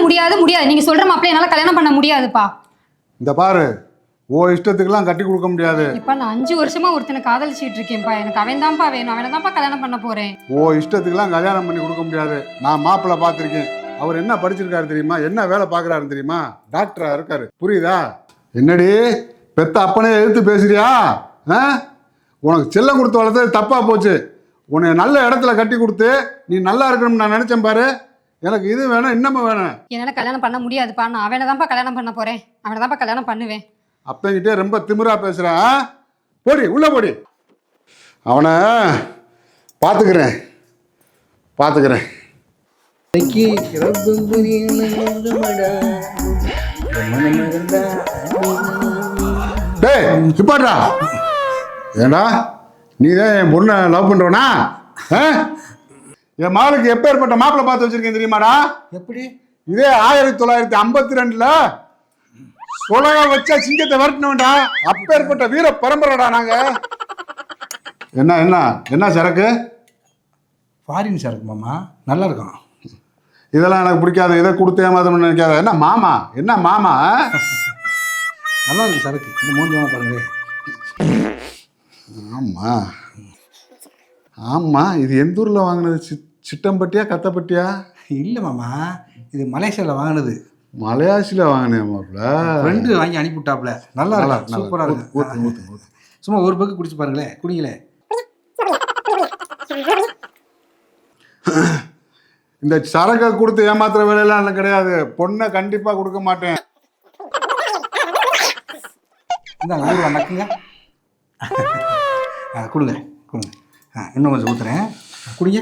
முடியாது. நீங்க சொல்ற மாப்பிள்ளை என்னால கல்யாணம் பண்ண முடியாதுப்பா. இந்த பாரு, ஓ இஷ்டத்துக்குலாம் கட்டி கொடுக்க முடியாது. இப்ப நான் 5 வருஷமா ஒருத்தனை காதலிச்சிட்டு இருக்கேன்ப்பா. எனக்கு அவன் தான்ப்பா வேணும். அவனை தான்ப்பா கல்யாணம் பண்ண போறேன். ஓ இஷ்டத்துக்குலாம் கல்யாணம் பண்ணி கொடுக்க முடியாது. நான் மாப்பிள்ளை பார்த்துருக்கேன். அவர் என்ன படிச்சிருக்காரு தெரியுமா? என்ன வேலை பார்க்குறாரு தெரியுமா? டாக்டரா இருக்காரு. புரியுதா? என்னடி பெத்த அப்பனே எதிர்த்து பேசுறியா? உனக்கு செல்லம் கொடுத்து வளர்த்தது தப்பா போச்சு. உன்னை நல்ல இடத்துல கட்டி கொடுத்து நீ நல்லா இருக்கணும்னு நான் நினைச்சேன் பாரு. எனக்கு இது வேணும், இன்னமும் வேணும். என்னால கல்யாணம் பண்ண முடியாதுப்பா. நான் அவனை தான்ப்பா கல்யாணம் பண்ண போறேன். அவனை தான்ப்பா கல்யாணம் பண்ணுவேன். அப்பங்கிட்டே ரொம்ப திமிரா பேசுறான். போடி உள்ள போடி. அவனை பார்த்துக்கிறேன். டேய் இப்பாட்றா. ஏண்டா நீ தான் என் பொண்ணை லவ் பண்றவனா? என் மகளுக்கு எப்பேற்பட்ட மாப்பிள்ளை பார்த்து வச்சிருக்கேன் தெரியுமாடா? எப்படி? இதே 1952 உலக வச்சா சிங்கத்தை வரட்டினவன்டா. அப்பேற்பட்ட வீர பரம்பரைடா நாங்க. என்ன என்ன என்ன சரக்கு? ஃபாரின் சரக்கு மாமா, நல்லா இருக்கும். இதெல்லாம் எனக்கு பிடிக்காது. இதை கொடுத்து ஏமாத்தணும்னு நினைக்காத. என்ன மாமா? என்ன மாமா? நல்லா இருக்கு சரக்கு. இந்த மூஞ்சி வேணா பாருங்களே. ஆமா ஆமா, இது எந்த ஊர்ல வாங்கினது? சிட்டம்பட்டியா கத்தப்பட்டியா? இல்லை மாமா, இது மலேசியாவில் வாங்கினது. மலையாசில வாங்கினேன் மாப்பிள்ள. ஃப்ரெண்டு வாங்கி அனுப்பிவிட்டாப்புல. நல்லா இருக்கு, சூப்பராக இருக்கு. சும்மா ஒரு பக்கம் குடிச்சு பாருங்களேன், குடிங்களே. இந்த சரக்கை கொடுத்து ஏமாத்துற வேலையெல்லாம் எனக்கு கிடையாது. பொண்ணை கண்டிப்பா கொடுக்க மாட்டேன். இந்தாங்க ஊர் நக்குங்க. கொடுங்க. இன்னும் கொஞ்சம் ஊற்றுறேன். குடிங்க.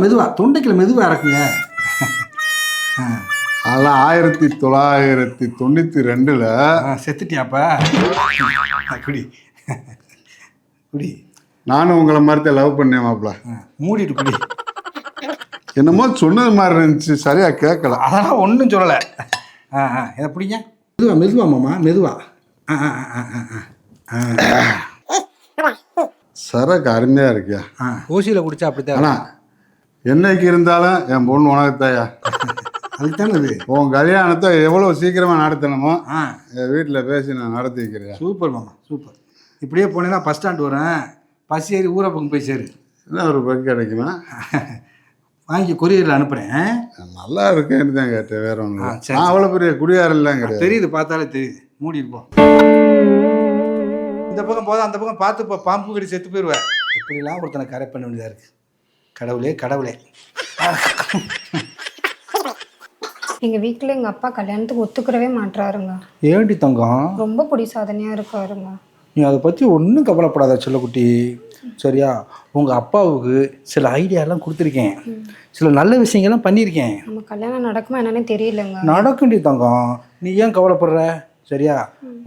மெதுவா தொண்டைக்கில் மெதுவாக இறக்குங்க. அதெல்லாம் 1992 செத்துட்டியாப்பா? குடி. நானும் உங்களை மாதிரி லவ் பண்ணேன் மாப்பிள்ள. மூடிட்டு குடி. என்னமோ சொன்னது மாதிரி இருந்துச்சு, சரியா கேட்கல. அதெல்லாம் ஒன்றும் சொல்லலை. இதை பிடிங்க. மெதுவா மாமா, மெதுவா. சரக்கு அருமையா இருக்கியா? ஓசியில் குடிச்சா அப்படித்தான். ஆனா என்னைக்கு இருந்தாலும் என் பொண்ணு உனக்கு தாயா. அதுதானே இது. உன் கல்யாணத்தை எவ்வளோ சீக்கிரமா நடத்தணுமோ என் வீட்டில் பேசி நான் நடத்தி வைக்கிறேன். சூப்பர் மாமா, சூப்பர். இப்படியே போனேன்னா பஸ் ஸ்டாண்ட் வரேன். பஸ் ஏறி ஊரை பக்கம் போய் சேரு. என்ன ஒரு பங்கு கிடைக்குமா? வாங்கி கொரியரில் அனுப்புகிறேன். நல்லா இருக்கேன்னு தான் கேட்டேன், வேற ஒன்று. நான் அவ்வளோ பெரிய குடியார இல்லைங்க. தெரியுது, பார்த்தாலே தெரியுது. மூடி இருப்போம். இந்த பக்கம் போதும், அந்த பக்கம் பார்த்து இப்போ பாம்பு கடி செத்து போயிடுவேன். எப்படிலாம் ஒருத்தனை கரெக்ட் பண்ண வேண்டியதாக இருக்குது. கடவுளே. எங்க வீட்டுல எங்க அப்பா கல்யாணத்துக்கு ஒத்துக்கிறவே மாட்டாருங்க. ஏண்டி தங்கம்? ரொம்ப பொடி சாதனையா இருக்காருங்க. நீ அதை பற்றி ஒன்றும் கவலைப்படாத செல்லக்குட்டி, சரியா? உங்கள் அப்பாவுக்கு சில ஐடியாலாம் கொடுத்துருக்கேன், சில நல்ல விஷயங்கள்லாம் பண்ணியிருக்கேன். நம்ம கல்யாணம் நடக்குமா என்னன்னே தெரியலங்க. நடக்குண்டி தங்கம், நீ ஏன் கவலைப்படுற? சரியா?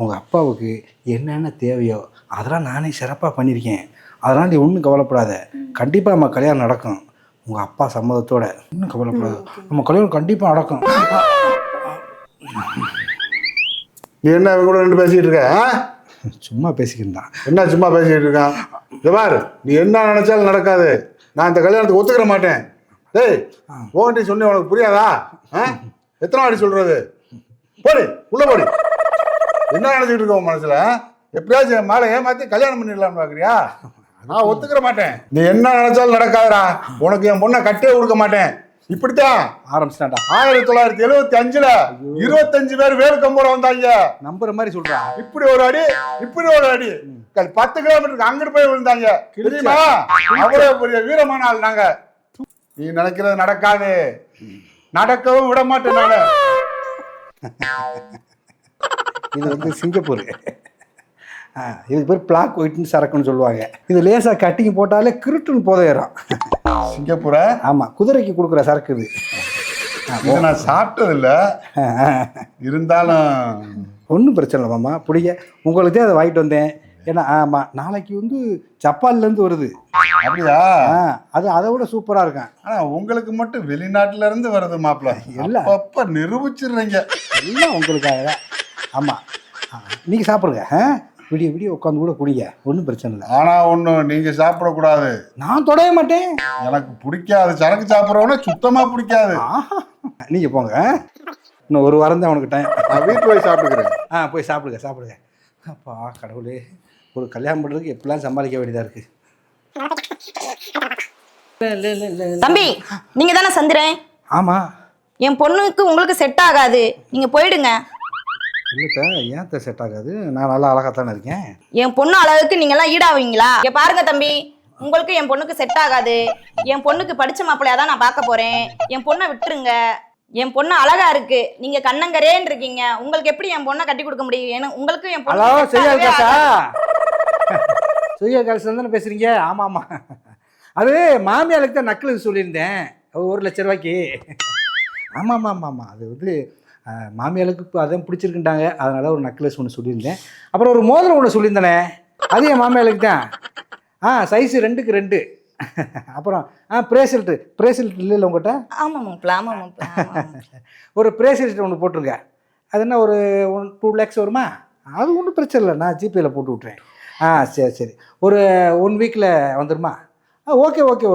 உங்கள் அப்பாவுக்கு என்னென்ன தேவையோ அதெல்லாம் நானே சிறப்பாக பண்ணியிருக்கேன். அதெல்லாம் நீ ஒன்றும் கவலைப்படாத. கண்டிப்பாக நம்ம கல்யாணம் நடக்கும். உங்கள் அப்பா சம்மதத்தோட. இன்னும் கவலைப்படாத, நம்ம கல்யாணம் கண்டிப்பாக நடக்கும். நீ என்ன கூட ரெண்டு பேசிக்கிட்டு இருக்க? சும்மா பேசிக்கிட்டான். என்ன சும்மா பேசிக்கிட்டு இருக்கான்? ஜபார், நீ என்ன நினைச்சாலும் நடக்காது. நான் இந்த கல்யாணத்துக்கு ஒத்துக்கிற மாட்டேன். டேய், ஓட்டி சொன்ன உனக்கு புரியாதா? எத்தனை வாட்டி சொல்றது? போடி உள்ள போடி. என்ன நினைச்சிட்டு இருக்க உன் மனசுல? எப்படியாச்சும் மேலே ஏமாத்தி கல்யாணம் பண்ணிடலாம்னு பாக்குறியா? நான் ஒத்துக்கிற மாட்டேன். நீ என்ன நினைச்சாலும் நடக்காதுடா. உனக்கு என் பொண்ணை கட்டே கொடுக்க மாட்டேன். இப்படித்தான் ஆரம்பிச்சிட்டான்டா. 1975 25 பேர் வேறு கம்போட வந்தாங்க. நம்புற மாதிரி சொல்றான். இப்படி ஒரு அடி 10 கிலோமீட்டருக்கு அங்கிட்டு போய் விழுந்தாங்க. தெரியுமா? அவ்வளவு பெரிய வீரமான ஆள் நாங்க. நீ நினைக்கிறது நடக்காது, நடக்கவும் விட மாட்டேன் நானு. இது சிங்கப்பூர். இது பேர் பிளாக் ஒயிட்னு சரக்குன்னு சொல்லுவாங்க. இது லேசாக கட்டிங் போட்டாலே கிருட்டுன்னு போதையிடும். சிங்கப்பூரா? ஆமாம், குதிரைக்கு கொடுக்குற சரக்கு இது. இதை நான் சாப்பிட்டதில்லை, இருந்தாலும் ஒன்றும் பிரச்சனை இல்லை மாமா. பிடிக்க உங்களுக்கே அதை வாங்கிட்டு வந்தேன். ஏன்னா ஆமாம், நாளைக்கு ஜப்பான்லேருந்து வருது. அப்படியா? அது அதை விட சூப்பராக இருக்கும். ஆனால் உங்களுக்கு மட்டும் வெளிநாட்டில இருந்து வருது மாப்பிள்ள. எல்லாம் அப்போ நிரூபிச்சிடுறீங்க. எல்லாம் உங்களுக்காக தான். ஆமாம், நீங்கள் சாப்பிடுங்க. விடிய விடிய உட்காந்து கூட குடிங்க, ஒன்றும் பிரச்சனை இல்லை. ஆனா ஒண்ணு, நீங்க சாப்பிடக்கூடாது. நான் தொடவே மாட்டேன். எனக்கு பிடிக்காது, சரக்கு சாப்பிட்றவன சுத்தமா பிடிக்காது. நீங்கள் போங்க, இன்னும் ஒரு வாரம் தான் உனக்கு டைம். நான் வீட்டு போய் சாப்பிட்டுக்கிறேன். போய் சாப்பிடுங்க. அப்பா கடவுளே, ஒரு கல்யாணம் பண்ணுறதுக்கு எப்படிலாம் சமாளிக்க வேண்டியதாக இருக்குது. தம்பி, நீங்க தானே சந்திரன்? ஆமாம். என் பொண்ணுக்கு உங்களுக்கு செட் ஆகாது, நீங்க போயிடுங்க. இல்லைத்தா, ஏன் செட் ஆகாது? நான் நல்லா அழகாத்தானே இருக்கேன். என் பொண்ணு அழகுக்கு நீங்க எல்லாம் ஈடாவீங்களா? இங்க பாருங்க தம்பி, உங்களுக்கு என் பொண்ணுக்கு செட் ஆகாது. என் பொண்ணுக்கு படிச்ச மாப்பிள்ளையா தான் நான் பார்க்க போறேன். என் பொண்ணை விட்டுருங்க. என் பொண்ணு அழகா இருக்கு, நீங்க கண்ணங்கரேன்னு இருக்கீங்க. உங்களுக்கு எப்படி என் பொண்ணை கட்டி கொடுக்க முடியும்? உங்களுக்கு என் பொண்ணு செய்ய கலசம் தானே பேசுறீங்க? ஆமாம். அது மாமியாருக்கு தான் நக்கலுக்கு சொல்லியிருந்தேன், 1 லட்ச ரூபாய்க்கு. ஆமாம். அது வந்து மாமியாருக்கு இப்போ அதான் பிடிச்சிருக்குண்டாங்க, அதனால ஒரு நக்லஸ் ஒன்று சொல்லியிருந்தேன். அப்புறம் ஒரு மோதிரம் ஒன்று சொல்லியிருந்தேனே, அது என் மாமியாருக்கு தான். சைஸு 2க்கு 2. அப்புறம் பிரேஸ்லெட் இல்லை உங்கள்கிட்ட? ஒரு பிரேஸ்லெட் ஒன்று போட்டுருங்க. அது என்ன ஒரு 2 lakhs வருமா? அது ஒன்றும் பிரச்சனை இல்லை, நான் ஜிபேயில் போட்டு விட்றேன். சரி. ஒரு 1 வீக்கில் வந்துடுமா?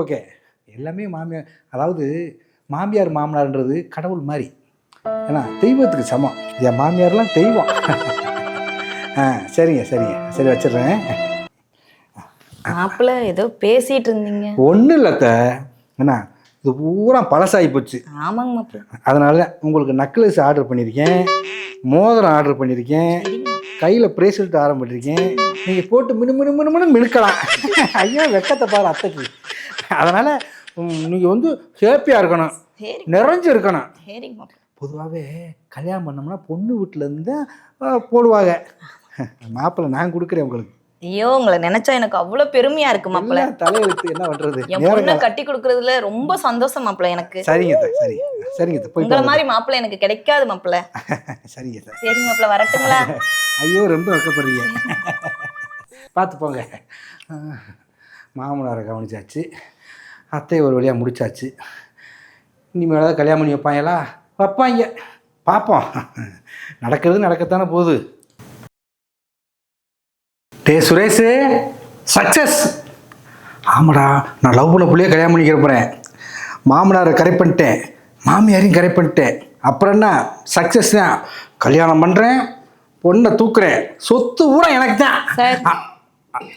ஓகே. எல்லாமே மாமியார், அதாவது மாமியார் மாமனார்ன்றது கடவுள் மாதிரி, ஏன்னா தெய்வத்துக்கு சமம். என் மாமியார்லாம் தெய்வம். சரிங்க, சரி வச்சிடுறேன். மாப்பிள்ள ஏதோ பேசிட்டு இருந்தீங்க. ஒன்றும் இல்லத்த, என்ன இது பூரா பழசாகி போச்சு. ஆமாங்க மாப்பிள்ள. அதனால உங்களுக்கு நக்லஸ் ஆர்டர் பண்ணியிருக்கேன், மோதிரம் ஆர்டர் பண்ணியிருக்கேன், கையில் பிரேஸ்லெட் ஆர்டர் பண்ணியிருக்கேன். நீங்கள் போட்டு மினு மினுக்கலாம். ஐயோ வெக்கத்தை பாரு அத்தைக்கு. அதனால் நீங்கள் வந்து ஹேப்பியாக இருக்கணும், நிறைஞ்சு இருக்கணும். பொதுவாகவே கல்யாணம் பண்ணோம்னா பொண்ணு வீட்டிலேருந்து போடுவாங்க. மாப்பிள்ளை நான் கொடுக்குறேன் உங்களுக்கு. ஐயோ, உங்களை நினைச்சா எனக்கு அவ்வளவு பெருமையா இருக்கு மாப்பிள்ள. தலையெழுத்து என்ன பண்றது, என் பொண்ணை கட்டி கொடுக்கறதுல ரொம்ப சந்தோஷம் மாப்பிள்ள எனக்கு. சரிங்க உங்களை மாதிரி மாப்பிள்ள எனக்கு கிடைக்காது மாப்பிள்ள. சரிங்க மாப்பிள்ள, வரட்டுங்களா? ஐயோ ரொம்ப வைக்கப்படுறீங்க. பார்த்து போங்க. மாமனாரை கவனிச்சாச்சு, அத்தை ஒரு வழியாக முடிச்சாச்சு. இனிமேல் ஏதாவது கல்யாணம் பண்ணி வைப்பாங்க, பார்ப்போம். நடக்கத்தானே போகுது. சுரேஷ் சக்ஸஸ். ஆமாடா, நான் லவ் பண்ண பிள்ளைய கல்யாணம் பண்ணிக்கிற போகிறேன். மாமனாரை கரெக்ட் பண்ணிட்டேன், மாமியாரையும் கரெக்ட் பண்ணிட்டேன். அப்புறம் என்ன, சக்ஸஸ் தான். கல்யாணம் பண்ணுறேன், பொண்ணை தூக்குறேன், சொத்து பூரா எனக்கு தான்.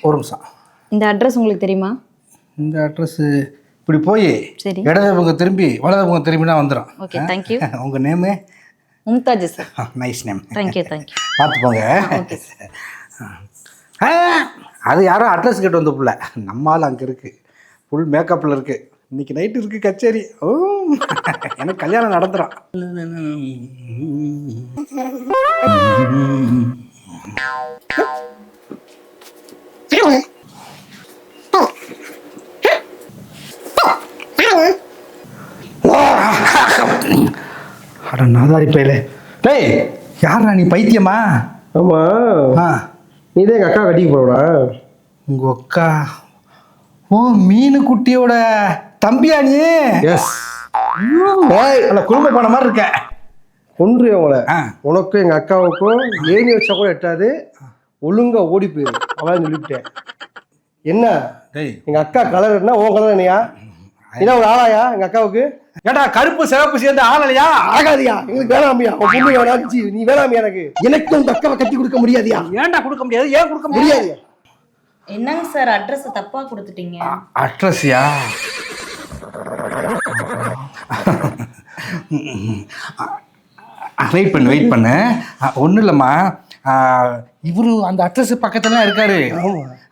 ஒரு நிமிஷம், இந்த அட்ரஸ் உங்களுக்கு தெரியுமா? இந்த அட்ரஸ் இப்படி போய் இடது பக்கம் திரும்பி வலது பக்கம் திரும்பினா வந்துடும். Okay, thank you. உங்கள் name? Mumtaz sir. Nice name. Thank you. பார்த்து போங்க. அது யாரும் அட்ரஸ் கேட்டு வந்த பிள்ளை, நம்மளால் அங்கே இருக்குது, ஃபுல் மேக்கப்பில் இருக்குது. இன்னைக்கு நைட்டு இருக்குது கச்சேரி. எனக்கு கல்யாணம் நடந்துடும். அட நாதாரி பையலே. டேய், யாரா நீ, பைத்தியமா? ஆமாம், நீ தான் எங்கள் அக்கா கட்டிக்கு போகிறா? உங்கள் அக்கா? ஓ, மீனு குட்டியோட தம்பியா நீ? எஸ். நல்ல குடும்ப போன மாதிரி இருக்க. ஒன்று அவங்கள உனக்கும் எங்கள் அக்காவுக்கும் ஏணி வச்சா கூட எட்டாது, ஒழுங்கா ஓடி போயிரு அவன் சொல்லிவிட்டேன். என்ன எங்கள் அக்கா கலர் என்ன, உன் கலர் என்னையா? இதான் ஒரு ஆளாயா எங்கள் அக்காவுக்கு? ஏடா, கருப்பு சிவப்பு சேர்ந்த ஆளலையா? ஆகாதியா, எங்களுக்கு வேணாமியா, உன் பொண்ணு வேணாச்சு, நீ வேணாமியா. எனக்கு உங்க அக்காவை கட்டி கொடுக்க முடியாதியா? ஏன்டா கொடுக்க முடியாது? ஏன் கொடுக்க முடியாது? என்னங்க சார், அட்ரஸ் தப்பா கொடுத்துட்டீங்க. அட்ரஸ்யா? வெயிட் பண்ணு. ஒன்றும் இல்லைம்மா, இவரு அந்த அட்ரஸ் பக்கத்துல இருக்காரு.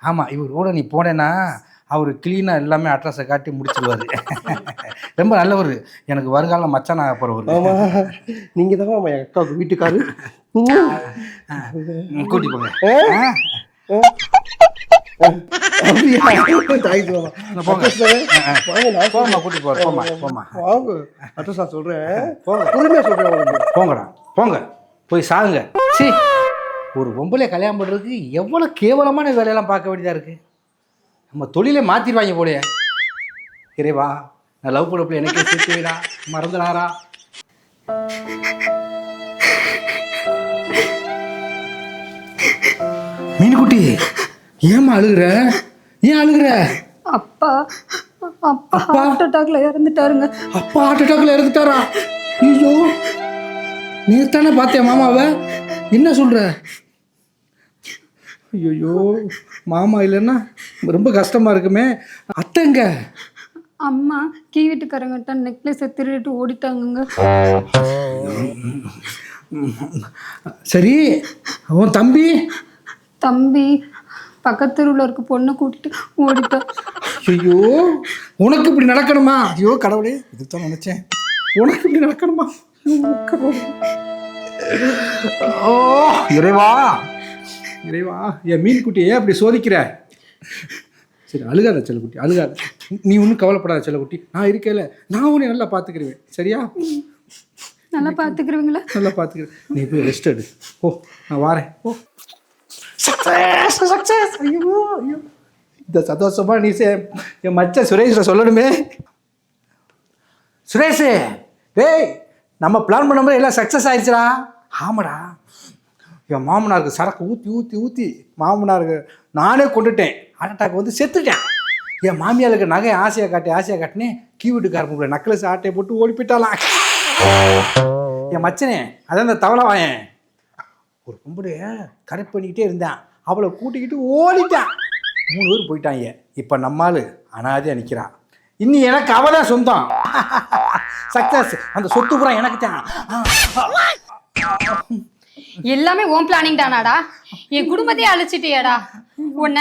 ஆமாம், இவரோட நீ போனேன்னா அவர் கிளீனாக எல்லாமே அட்ரஸை காட்டி முடிச்சிடுவார். ரொம்ப நல்லவர், எனக்கு வருங்காலம் மச்சான் ஆக போகிறவர். ஆமாம், நீங்கள் தான் என் அக்காவுக்கு வீட்டுக்காரு. கூட்டி போங்க. போங்கடா, போய் சாகுங்க. சரி, ஒரு பொம்பளை கல்யாணம் பண்ணுறதுக்கு எவ்வளோ கேவலமான வேலையெல்லாம் பார்க்க வேண்டியதாக இருக்குது. நம்ம தொழிலே மாற்றிடுவாங்க போலையே. இறைவா, நான் லவ் பண்ண பிள்ளை எனக்கே சேர்த்து வைடா, மறந்துடாரா? மீன் மீனுக்குட்டி ஏம்மா அழுகுற? ஏன் அழுகுற? அப்பா அப்பா ஹார்ட் அட்டாக்ல இறந்துட்டாருங்க. அப்பா ஹார்ட் அட்டாக்ல இறந்துட்டாரா? ஐயோ, நேத்தானே பார்த்தேன் மாமாவை. என்ன சொல்ற? ஐயோ, மாமா இல்லைன்னா ரொம்ப கஷ்டமா இருக்குமே. அத்தைங்க? அம்மா கீ வீட்டுக்காரங்கிட்ட நெக்லஸை திருடிட்டு ஓடிட்டாங்கங்க. சரி, உன் தம்பி? தம்பி பக்கத்து தெருவில் இருக்க பொண்ணை கூட்டிட்டு ஓடிட்டான். ஐயோ, உனக்கு இப்படி நடக்கணுமா? ஐயோ கடவுளே, இதுதான் நினைச்சேன். உனக்கு இப்படி நடக்கணுமா? ஓ இறைவா, இறைவா, என் மீன் குட்டியே அப்படி சோதிக்கிற. சரி அழுகாத செல்லக்குட்டி, அழுகாத. நீ ஒன்றும் கவலைப்படாத செல்லக்குட்டி, நான் இருக்கேல, நான் உன்னை நல்லா பார்த்துக்கிடுவேன். சரியா? நல்லா பார்த்துக்கிறீங்களா? நல்லா பார்த்துக்கிறேன். நீ போய் ரெஸ்ட் எடு. ஓ, நான் வாரேன். ஓ, சக்ஸஸ் சக்ஸஸ். ஐயோ ஐயோ, இந்த சந்தோஷமா நீ என் மச்ச சுரேஷ சொல்லணுமே. சுரேஷ், டேய், நம்ம பிளான் பண்ண மாதிரி எல்லாம் சக்ஸஸ் ஆயிடுச்சுடா. ஆமாடா, என் மாமனாருக்கு சரக்கு ஊற்றி ஊற்றி ஊற்றி மாமனாருக்கு நானே கொண்டுட்டேன். ஹார்ட் அட்டாக் வந்து செத்துட்டேன். என் மாமியாருக்கு நகை ஆசையாக காட்டினேன். கீ வீட்டுக்காரங்க நக்கலஸ் ஆட்டையை போட்டு ஓடி போயிட்டாலாம். என் மச்சனே, அதான் இந்த தவளை வாயன், ஒரு பொம்பளைய கரெக்ட் பண்ணிக்கிட்டே இருந்தான். அவளை கூட்டிக்கிட்டு ஓடிட்டான். 3 பேர் போயிட்டாங்க. இப்போ நம்மால் அனாதையாக நிற்கிறான். இன்னி எனக்கு அவ தான் சொந்தம். சக்சஸ். அந்த சொத்து பூரா எனக்கு தான். எல்லாமே ஓன் பிளானிங் தானாடா? என் குடும்பத்தையே அழிச்சிட்டியாடா உன்ன.